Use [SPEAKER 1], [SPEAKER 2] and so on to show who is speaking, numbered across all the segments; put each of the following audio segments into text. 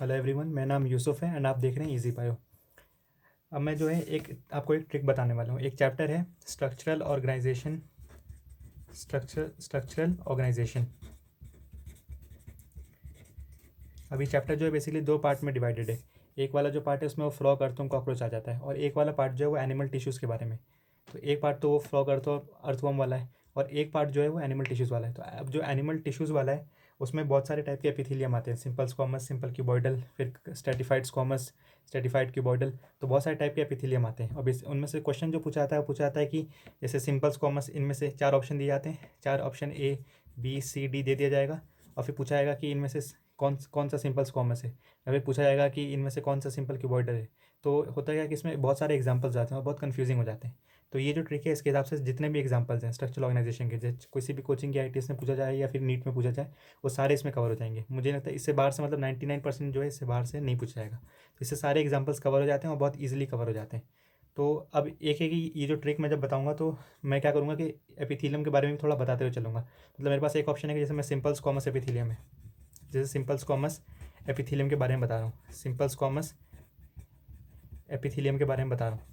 [SPEAKER 1] Hello everyone, मेरा नाम यूसुफ है एंड आप देख रहे हैं इजी बायो। अब मैं जो है आपको एक ट्रिक बताने वाला हूँ। एक चैप्टर है स्ट्रक्चरल ऑर्गेनाइजेशन। अभी चैप्टर जो है बेसिकली दो पार्ट में डिवाइडेड है। एक वाला जो पार्ट है उसमें वो फ्रॉग अर्थवर्म कॉकरोच आ जाता है, और एक वाला पार्ट जो है वो एनिमल टिश्यूज़ के बारे में। तो एक पार्ट तो वो फ्रॉग अर्थवर्म वाला है, और एक पार्ट जो है वो एनिमल टिश्यूज़ वाला है। तो अब जो एनिमल टिश्यूज़ वाला है उसमें बहुत सारे टाइप के एपिथेलियम आते हैं। सिंपल स्क्वामस, सिंपल क्यूबॉइडल, फिर स्ट्रेटिफाइड स्क्वामस, स्ट्रेटिफाइड क्यूबॉइडल। तो बहुत सारे टाइप के एपिथेलियम आते हैं। और उनमें से क्वेश्चन जो पूछा आता है वो पूछा आता है कि जैसे सिंपल स्क्वामस, इनमें से 4 ऑप्शन दिए जाते हैं। 4 option A B C D दे दिया जाएगा, और फिर पूछा जाएगा कि इनमें से कौन कौन सा सिंपल स्क्वामस है, या फिर पूछा जाएगा कि इनमें से कौन सा सिंपल क्यूबॉइडल है। तो होता है कि इसमें बहुत सारे एग्जांपल्स आते हैं और बहुत कंफ्यूजिंग हो जाते हैं। तो ये जो ट्रिक है इसके हिसाब से जितने भी एग्जांपल्स हैं स्ट्रक्चरल ऑर्गेनाइजेशन के, जैसे किसी भी कोचिंग के ITS में पूछा जाए या फिर नीट में पूछा जाए, वो सारे इसमें कवर हो जाएंगे। मुझे लगता है इससे बाहर से, मतलब 99% जो है इससे बाहर से नहीं पूछा जाएगा। तो इससे सारे एग्जाम्पल्स कवर हो जाते हैं और बहुत ईजिली कवर हो जाते हैं। तो अब एक एक ये जो ट्रिक मैं जब बताऊंगा तो मैं क्या करूँगा कि एपिथेलियम के बारे में भी थोड़ा बताते हुए चलूँगा। मतलब मेरे पास एक ऑप्शन है कि जैसे मैं सिंपल स्क्वामस एपिथेलियम है, जैसे सिंपल स्क्वामस एपिथेलियम के बारे में बता रहा हूँ, सिंपल स्क्वामस एपिथेलियम के बारे में बता रहा हूँ।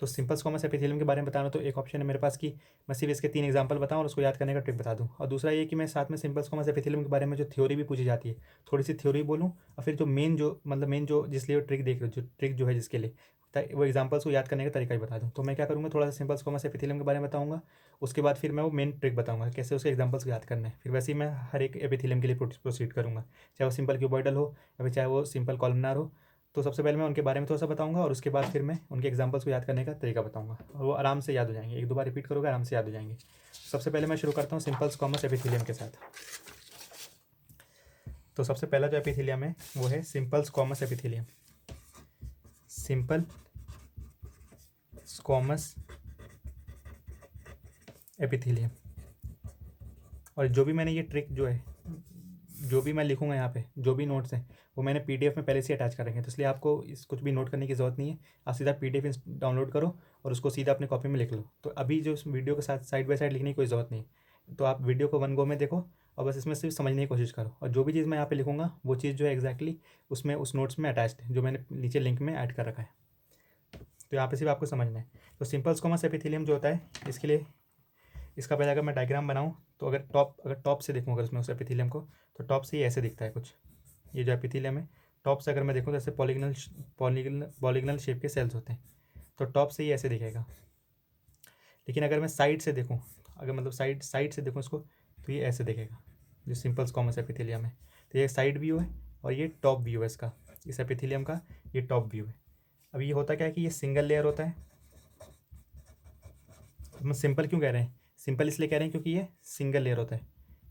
[SPEAKER 1] तो सिंपल स्क्वामस एपिथेलियम के बारे में बता रहा हूँ, तो एक ऑप्शन है मेरे पास कि मैं सिर्फ इसके 3 एग्जांपल बताऊँ और उसको याद करने का ट्रिक बता दूँ। और दूसरा ये कि मैं साथ में सिंपल स्क्वामस एपिथेलियम के बारे में जो थ्योरी भी पूछी जाती है, थोड़ी सी थ्योरी बोलूँ, और फिर जो मेन जो जिसलिए वो ट्रिक देख रहे हो, जो ट्रिक जो है जिसके लिए, वो एग्जाम्पल्स को याद करने का तरीका ही बता दूँ। तो मैं क्या करूँगा, थोड़ा सा सिंपल स्क्वामस एपिथेलियम के बारे में बताऊँगा, उसके बाद फिर मैं वो मेन ट्रिक बताऊँगा कैसे उसके एग्जाम्पल्स को याद करना है। फिर वैसे ही मैं हर एक एपिथेलियम के लिए प्रोसीड करूँगा, चाहे वो सिंपल क्यूबॉइडल हो या फिर चाहे वो सिंपल कॉलमनार हो। तो सबसे पहले मैं उनके बारे में थोड़ा सा बताऊंगा, और उसके बाद फिर मैं उनके एग्जांपल्स को याद करने का तरीका बताऊंगा, और वो आराम से याद हो जाएंगे। एक दो बार रिपीट करोगे आराम से याद हो जाएंगे। सबसे पहले मैं शुरू करता हूँ सिंपल स्क्वामस एपिथेलियम के साथ। तो सबसे पहला जो एपिथेलियम है वो है simple squamous epithelium. Simple squamous epithelium. और जो भी मैंने ये ट्रिक जो है, जो भी मैं लिखूंगा यहाँ पे, जो भी नोट्स हैं वो मैंने PDF में पहले से अटैच कर रखे हैं। तो इसलिए आपको इस कुछ भी नोट करने की ज़रूरत नहीं है। आप सीधा PDF डाउनलोड करो और उसको सीधा अपने कॉपी में लिख लो। तो अभी जो इस वीडियो के साथ साइड बाय साइड लिखने की कोई ज़रूरत नहीं है। तो आप वीडियो को 1 गो में देखो और बस इसमें सिर्फ समझने की कोशिश करो, और जो भी चीज़ मैं यहाँ पे लिखूंगा वो चीज़ जो है एग्जैक्टली उसमें उस नोट्स में अटैच्ड है, जो मैंने नीचे लिंक में ऐड कर रखा है। तो यहाँ पे सिर्फ आपको समझना है। तो सिंपल स्क्वामस एपिथेलियम जो होता है, इसके लिए इसका पहले अगर मैं डायग्राम बनाऊँ तो अगर टॉप से देखूँ, अगर उसमें उस एपिथेलियम को, तो टॉप से ये ऐसे दिखता है कुछ। ये जो एपिथेलियम है, टॉप से अगर मैं देखूँ तो ऐसे पॉलीगनल शेप के सेल्स होते हैं। तो टॉप से ये ऐसे दिखेगा। लेकिन अगर मैं साइड से देखूँ, अगर मतलब साइड से देखूँ इसको, तो ये ऐसे दिखेगा, जो सिंपल स्क्वामस एपिथेलियम है। तो ये साइड व्यू है और ये टॉप व्यू है इसका, इस एपिथेलियम का ये टॉप व्यू है। अब ये होता क्या है कि ये सिंगल लेयर होता है। हम सिंपल क्यों कह रहे हैं? सिंपल इसलिए कह रहे हैं क्योंकि ये सिंगल लेयर होता है।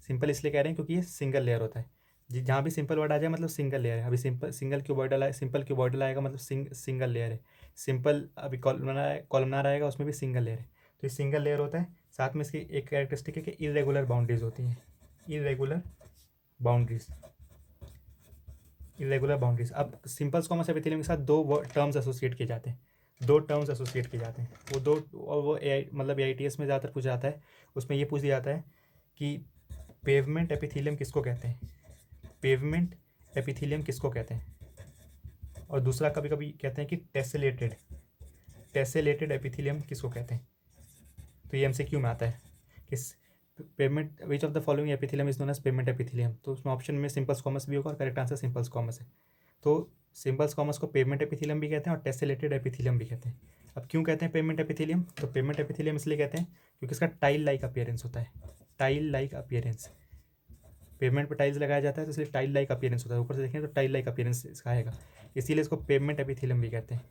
[SPEAKER 1] सिंपल इसलिए कह रहे हैं क्योंकि ये सिंगल लेयर होता है। जी, जहाँ भी सिंपल वर्ड आ जाए मतलब सिंगल लेयर है। अभी सिंगल क्यूबॉइडल आए, सिंपल क्यूबॉइडल आएगा मतलब सिंगल लेयर है। सिंपल अभी कॉलमनार आएगा, उसमें भी सिंगल लेयर है। तो ये सिंगल लेयर होता है। साथ में इसकी एक कैरेक्टरिस्टिक है कि इरेगुलर बाउंड्रीज होती हैं। Irregular boundaries, irregular boundaries. अब सिंपल स्क्वामस एपिथेलियम के साथ दो टर्म्स एसोसिएट किए जाते हैं, दो टर्म्स एसोसिएट किए जाते हैं। वो दो, और वो मतलब AITS में ज़्यादातर पूछा जाता है। उसमें ये पूछ दिया जाता है कि पेवमेंट एपिथेलियम किसको कहते हैं, पेवमेंट एपिथेलियम किसको कहते हैं। और दूसरा कभी कभी कहते हैं कि टेसेलेटेड एपिथेलियम किसको कहते हैं। तो ये MCQ में आता है कि pavement which of the following epithelium is known as pavement epithelium. तो उसमें ऑप्शन में सिंपल स्क्वामस भी होगा और करेक्ट आंसर सिंपल स्क्वामस है। तो सिंपल स्क्वामस को पेमेंट एपिथेलियम भी कहते हैं और टेसेलेटेड एपिथेलियम भी कहते हैं। अब क्यों कहते हैं पेमेंट एपिथेलियम? तो पेमेंट एपिथेलियम इसलिए कहते हैं क्योंकि इसका टाइल लाइक अपीयरेंस होता है। टाइल लाइक अपीयरेंस, पेमेंट पर टाइल्स लगाया जाता है तो इसलिए टाइल लाइक अपीयरेंस होता है। ऊपर से देखें तो टाइल लाइक अपीयरेंस इसका आएगा, इसीलिए इसको पेमेंट एपिथेलियम भी कहते हैं।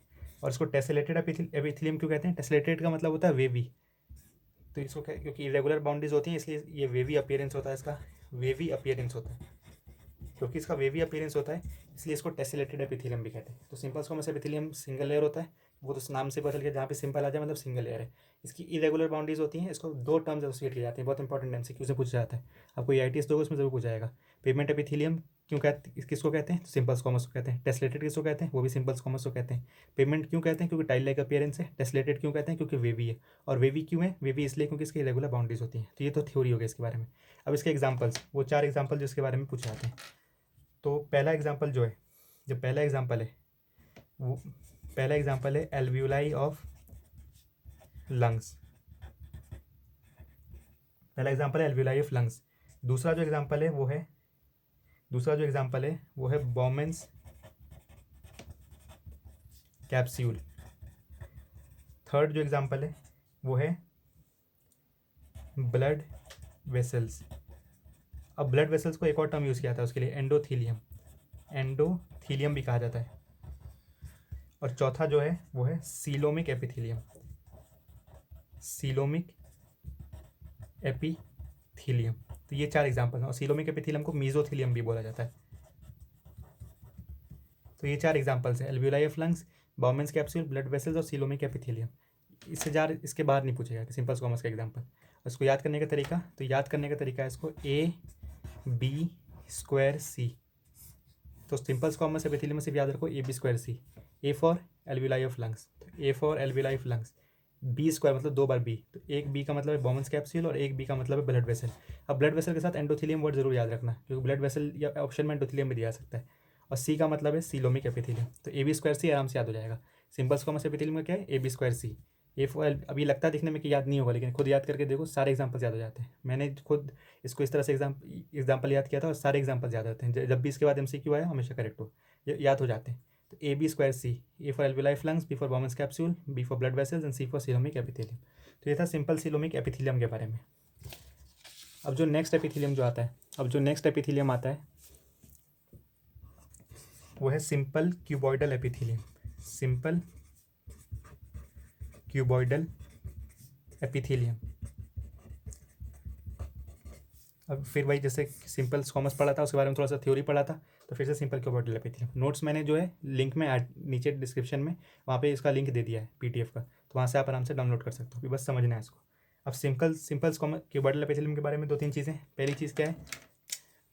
[SPEAKER 1] और इसको टेसेलेटेड एपिथेलियम क्यों कहते हैं? टेसेलेटेड का मतलब होता है वेवी। तो इसको क्योंकि इरेगुलर बाउंड्रीज होती हैं इसलिए ये वेवी अपीयरेंस होता है, इसका वेवी अपीयरेंस होता है। क्योंकि इसका वेवी अपीयरेंस होता है इसलिए इसको टेसेलेटेड एपिथेलियम भी कहते हैं। तो simple squamous epithelium single layer होता है, वो तो नाम से पता चल गया, जहाँ पे सिंपल आ जाए मतलब सिंगल लेयर है। इसकी इरेगुलर बाउंड्रीज होती हैं, इसको दो टर्म्स एसोसिएट किए जाते हैं। बहुत इंपॉर्टेंट MCQ से पूछा जाता है। आपको ITS दोगे उसमें जरूर पूछा जाएगा। पेमेंट एपिथेलियम किसको कहते हैं? सिंपल स्क्वामस को कहते हैं। टेस्लेटेड किसको कहते हैं? वो भी सिंपल स्क्वामस को कहते हैं। पेमेंट क्यों कहते हैं? क्योंकि टाइल लाइक अपीयरेंस है। टेस्लेटेड क्यों कहते हैं? क्योंकि वेवी है। और वेवी क्यों है? वेवी इसलिए क्योंकि इसकी रेगुलर बाउंड्रीज होती हैं। तो ये तो थ्योरी हो गया इसके बारे में। अब इसके एग्जाम्पल्स, वो 4 एग्जाम्पल जिसके बारे में पूछे जाते हैं। तो पहला एग्जाम्पल जो है जो पहला एग्जांपल है वो पहला एग्जांपल है एल्वियोलाई ऑफ लंग्स, पहला एग्जांपल है एल्वियोलाई ऑफ लंग्स। दूसरा जो एग्जांपल है वो है बॉमेंस कैप्सूल। थर्ड जो एग्जांपल है वो है ब्लड वेसल्स। अब ब्लड वेसल्स को एक और टर्म यूज़ किया था उसके लिए, एंडोथीलियम भी कहा जाता है। और चौथा जो है वो है सीलोमिक एपिथीलियम, तो ये 4 एग्जांपल हैं। और सीलोमिक एपिथीलियम को मीजोथीलियम भी बोला जाता है। तो ये 4 एग्जांपल्स हैं, alveoli of lungs, Bowman's capsule, blood vessels और सीलोमिक एपिथीलियम। इसके बाहर नहीं पूछेगा कि सिंपल स्क्वामस का एग्जांपल। इसको याद करने का तरीका, है इसको AB²C। तो सिंपल स्क्वामस एपिथेलियम में सिर्फ याद रखो AB²C। A for alveoli of lungs, B² मतलब 2 बार B, तो एक B का मतलब है बॉमेंस कैप्सूल और एक B का मतलब है ब्लड वेसल। अब ब्लड वेसल के साथ एंडोथीलियम वर्ड जरूर याद रखना, क्योंकि ब्लड वेसल या ऑप्शन में एंडोथीलियम भी दिया सकता है। और C का मतलब है सीलोमिक एपिथेलियम, तो AB²C आराम से याद हो जाएगा। सिंपल स्क्वामस एपिथेलियम में क्या है, AB²C। ए फॉर, अभी लगता है दिखने में कि याद नहीं होगा, लेकिन खुद याद करके देखो, सारे एग्जांपल्स याद हो जाते हैं। मैंने खुद इसको इस तरह से एग्जांपल याद किया था और सारे एग्जांपल्स याद रहते हैं। जब भी इसके बाद MCQ आया हमेशा करेक्ट हो, याद हो जाते हैं। तो AB²C, A for alveoli of lungs, B for Bowman's capsule, B for blood vessels and C for coelomic epithelium. तो ये था सिंपल सीलोमिक एपिथेलियम के बारे में। अब जो नेक्स्ट एपिथेलियम आता है वो है सिंपल क्यूबॉइडल एपिथेलियम। अब फिर वही जैसे सिंपल स्क्वामस पढ़ा था उसके बारे में थोड़ा सा थ्योरी पढ़ा था, तो फिर से सिंपल क्यूबॉइडल एपिथेलियम। नोट्स मैंने जो है लिंक में नीचे डिस्क्रिप्शन में वहाँ पे इसका लिंक दे दिया है PDF का, तो वहाँ से आप आराम से डाउनलोड कर सकते हो। अभी बस समझना है इसको। अब सिंपल स्क्वामस क्यूबॉइडल एपिथेलियम के बारे में 2-3 चीज़ें। पहली चीज़ क्या है,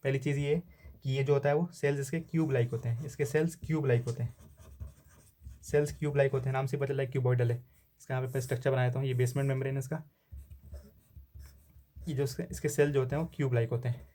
[SPEAKER 1] पहली चीज़ ये कि ये जो होता है वो सेल्स इसके क्यूब लाइक होते हैं, सेल्स क्यूब लाइक होते हैं, नाम से पता चला है क्यूबॉइडल है। इसका यहाँ पे स्ट्रक्चर बनाया था, ये बेसमेंट मेम्ब्रेन है इसका। ये जो इसके सेल जो होते हैं वो क्यूब लाइक होते हैं।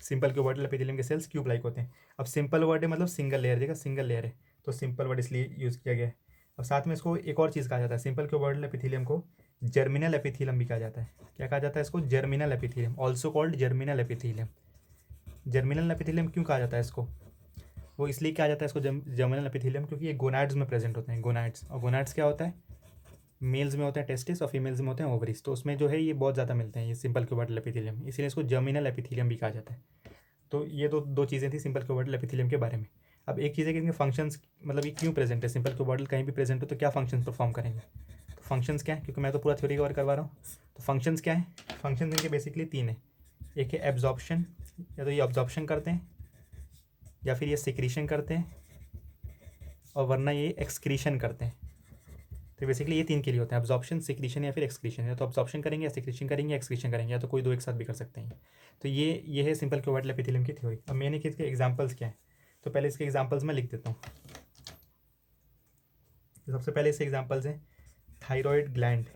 [SPEAKER 1] सिंपल क्यूबॉइडल एपिथेलियम के सेल्स क्यूब लाइक होते हैं। अब सिंपल वर्ड है मतलब सिंगल लेयर है, तो सिंपल वर्ड इसलिए यूज़ किया गया है। अब साथ में इसको एक और चीज़ कहा जाता है, सिंपल क्यूबॉइडल एपिथेलियम को जर्मिनल एपिथेलियम भी कहा जाता है। क्या कहा जाता है इसको, germinal epithelium, also called germinal epithelium. Germinal epithelium क्यों कहा जाता है इसको, वो इसलिए कहा जाता है इसको जर्मिनल एपिथेलियम क्योंकि ये गोनाड्स में प्रेजेंट होते हैं। और गोनाड्स क्या होता है, मेल्स में होते हैं टेस्टिस और फीमेल्स में होते हैं ओवरीज, तो उसमें जो है ये बहुत ज़्यादा मिलते हैं ये सिंपल क्यूबॉइडल एपिथेलियम, इसलिए इसको जर्मिनल एपिथेलियम भी कहा जाता है। तो ये दो चीज़ें थी सिंपल क्यूबॉइडल एपिथेलियम के बारे में। अब एक चीज़ है कि इनके फंक्शंस, मतलब ये क्यों प्रेजेंट है, सिंपल क्यूबॉइडल कहीं भी प्रेजेंट हो तो क्या फंक्शंस परफॉर्म करेंगे। तो फंक्शंस क्या है, क्योंकि मैं तो पूरा थ्योरी कवर करवा रहा हूँ, तो फंक्शंस क्या है, फंक्शंस इनके बेसिकली 3 है। एक है एब्जॉर्प्शन, या तो ये ऑब्जॉर्प्शन करते हैं या फिर ये सिक्रीशन करते हैं, और वरना ये एक्सक्रीशन करते हैं। तो बेसिकली ये 3 के लिए होते हैं, एब्जॉर्प्शन, सिक्रीशन या फिर एक्सक्रीशन। या तो ऑब्जॉर्प्शन करेंगे या सिक्रीशन करेंगे या एक्सक्रीशन करेंगे, या तो कोई 2 एक साथ भी कर सकते हैं। तो ये है सिंपल क्यूबॉइडल एपिथेलियम की थ्योरी। अब मैंने कि इसके एग्जांपल्स क्या हैं, तो पहले इसके एग्जांपल्स मैं लिख देता हूँ। तो सबसे पहले इसके एग्जांपल्स हैं थायराइड ग्लैंड,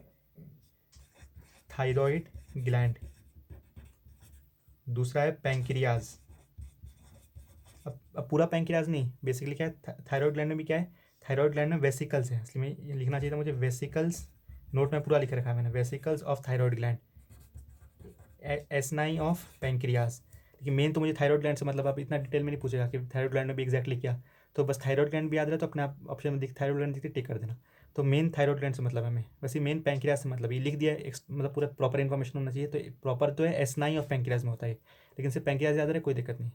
[SPEAKER 1] दूसरा है पैंक्रियाज। अब पूरा पैंक्रियाज नहीं, बेसिकली क्या है, थायराइड ग्लैंड में भी क्या है, थायराइड ग्लैंड में वेसिकल्स है, इसलिए मैं लिखना चाहिए था मुझे वेसिकल्स, नोट में पूरा लिख रखा है मैंने, vesicles of thyroid gland, S9 of pancreas. लेकिन मेन तो मुझे थायराइड ग्लैंड से मतलब, आप इतना डिटेल में नहीं पूछेगा कि थायराइड ग्लैंड में भी एग्जैक्टली क्या, तो बस थायराइड ग्लैंड भी याद रहे तो अपने आप ऑप्शन में थायराइड ग्लैंड दिखते टिक कर देना। तो मेन थायराइड ग्लैंड से मतलब है, मैं वैसे मेन पैंक्रियाज से मतलब, ये लिख दिया, मतलब पूरा प्रॉपर इन्फॉर्मेशन होना चाहिए। तो प्रॉपर तो है S9 ऑफ पैंक्रियाज में होता है, लेकिन सिर्फ पैंक्रियाज याद रहे कोई दिक्कत नहीं।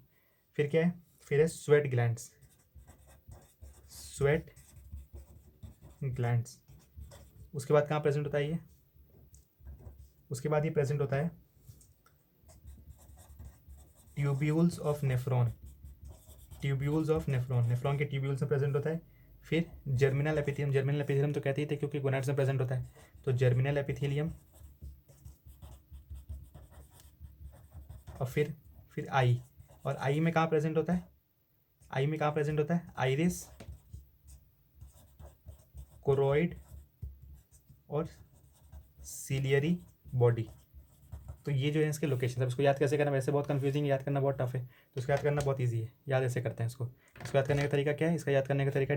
[SPEAKER 1] फिर क्या है, फिर है स्वेट ग्लैंड्स। उसके बाद कहाँ प्रेजेंट होता है ये, उसके बाद ये प्रेजेंट होता है ट्यूब्यूल्स ऑफ नेफ्रॉन नेफ्रॉन के ट्यूब्यूल्स में प्रेजेंट होता है। फिर जर्मिनल एपिथेलियम तो कहते ही थे क्योंकि गोनाड्स में प्रेजेंट होता है, तो जर्मिनल एपिथेलियम। और फिर आई, और आई में कहाँ प्रेजेंट होता है, आइरिस, कोरोइड और सीलियरी बॉडी। तो ये जो है इसके लोकेशन, अब इसको याद कैसे करना, वैसे बहुत कंफ्यूजिंग, याद करना बहुत टफ है, तो इसको याद करना बहुत ईजी है। याद ऐसे करते हैं इसको याद करने का तरीका क्या है, इसका याद करने का तरीका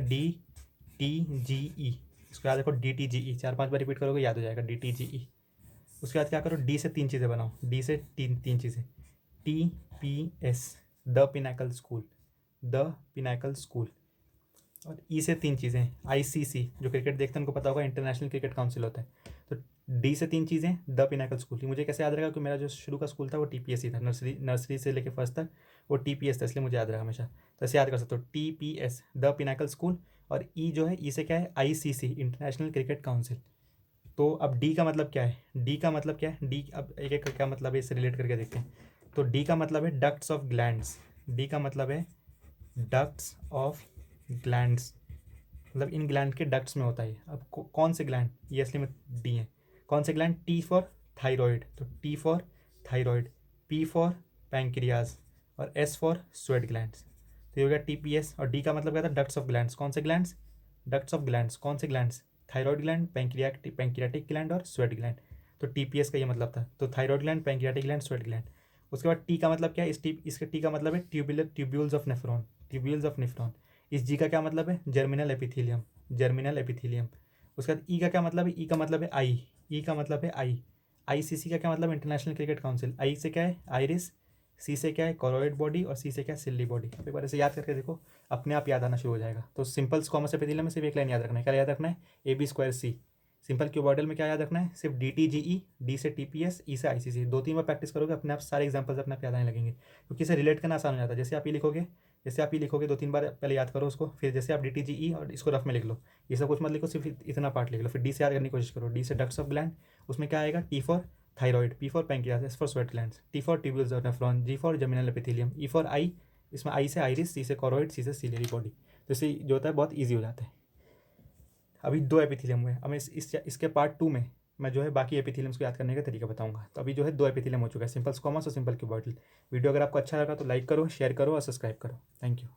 [SPEAKER 1] DTGE। इसको याद रखो DTGE, 4-5 बार रिपीट करोगे याद हो जाएगा DTGE। उसके बाद क्या करो, डी से 3 चीज़ें बनाओ, डी से तीन चीज़ें, TPS the Pinnacle school, the Pinnacle school. और ई से 3 चीज़ें, ICC, जो क्रिकेट देखते हैं उनको पता होगा, इंटरनेशनल क्रिकेट काउंसिल होता है। तो डी से 3 चीज़ें, द पिनाकल स्कूल। मुझे कैसे याद रहेगा, कि मेरा जो शुरू का स्कूल था वो TPS ही था, नर्सरी से लेकर फर्स्ट तक वो TPS था, इसलिए मुझे याद रहा हमेशा। तो ऐसे याद कर सकते हो, TPS द पिनाकल स्कूल। और ई जो है, ई से क्या है, ICC इंटरनेशनल क्रिकेट काउंसिल। तो अब डी का मतलब क्या है, डी का मतलब क्या है, डी अब एक एक क्या मतलब है, इससे रिलेट करके देखते हैं। तो डी का मतलब है डक्ट्स ऑफ ग्लैंड्स, डी का मतलब है डक्ट्स ऑफ ग्लैंड्स, मतलब इन ग्लैंड के डक्ट्स में होता है। अब कौन से ग्लैंड, ये असली में डी है, कौन से ग्लैंड, टी फॉर थायराइड, तो T for thyroid, P for pancreas, और एस फॉर स्वेट ग्लैंड्स। तो ये हो गया TPS। और डी का मतलब क्या था, डक्ट्स ऑफ ग्लैंड्स, कौन से ग्लैंड्स, डक्ट्स ऑफ ग्लैंड्स, कौन से glands, thyroid gland, pancreatic gland और स्वेट ग्लैंड। तो TPS का ये मतलब था, तो thyroid gland, pancreatic gland, sweat gland. उसके बाद टी का मतलब क्या है, इसके टी का मतलब है tubules of nephron, tubules of nephron. इस जी का क्या मतलब है, जर्मिनल एपिथीलियम, जर्मिनल एपिथीलियम। उसके बाद ई का क्या मतलब है, ई का मतलब है आई, ई का मतलब है आई। ICC का क्या मतलब, इंटरनेशनल क्रिकेट काउंसिल। आई से क्या है, आइरिस, सी से क्या है, कॉरोइड बॉडी, और सी से क्या है, सिल्ली बॉडी। अब एक बार ऐसे याद करके देखो, अपने आप याद आना शुरू हो जाएगा। तो सिंपल कॉमर्स एपिथेलियम में सिर्फ एक लाइन याद रखना है, क्या याद रखना है, AB²C। सिंपल क्यूबॉइडल में क्या याद रखना है, सिर्फ DTGE, डी से TPS, ई से ICC। 2-3 बार प्रैक्टिस करोगे, अपने आप सारे एग्जांपल्स अपने आप याद आने लगेंगे, क्योंकि इसे रिलेट करना आसान हो जाता है। जैसे आप ये लिखोगे 2-3 बार पहले याद करो उसको, फिर जैसे आप DTGE और इसको रफ में लिख लो, ये सब कुछ मत लिखो, सिर्फ इतना पार्ट लिख लो, फिर डी से याद करने की कोशिश करो। डी से डक्ट्स ऑफ ग्लैंड, उसमें क्या आएगा, T for thyroid, P for pancreas, S for sweat glands, T for tubules of nephron, G for germinal epithelium, E for I, इसमें आई से आइरिस, सी से कॉरोइड, सी से सिलियरी बॉडी। तो इससे जो होता है बहुत ईजी हो जाता है। अभी 2 एपिथेलियम हुए, अब इसके पार्ट 2 में मैं जो है बाकी एपिथेलियम्स को याद करने का तरीका बताऊंगा। तो अभी जो है 2 एपिथेलियम हो चुका है, सिंपल स्क्वामस और सिंपल क्यूबॉइडल। वीडियो अगर आपको अच्छा लगा तो लाइक करो, शेयर करो और सब्सक्राइब करो। Thank you.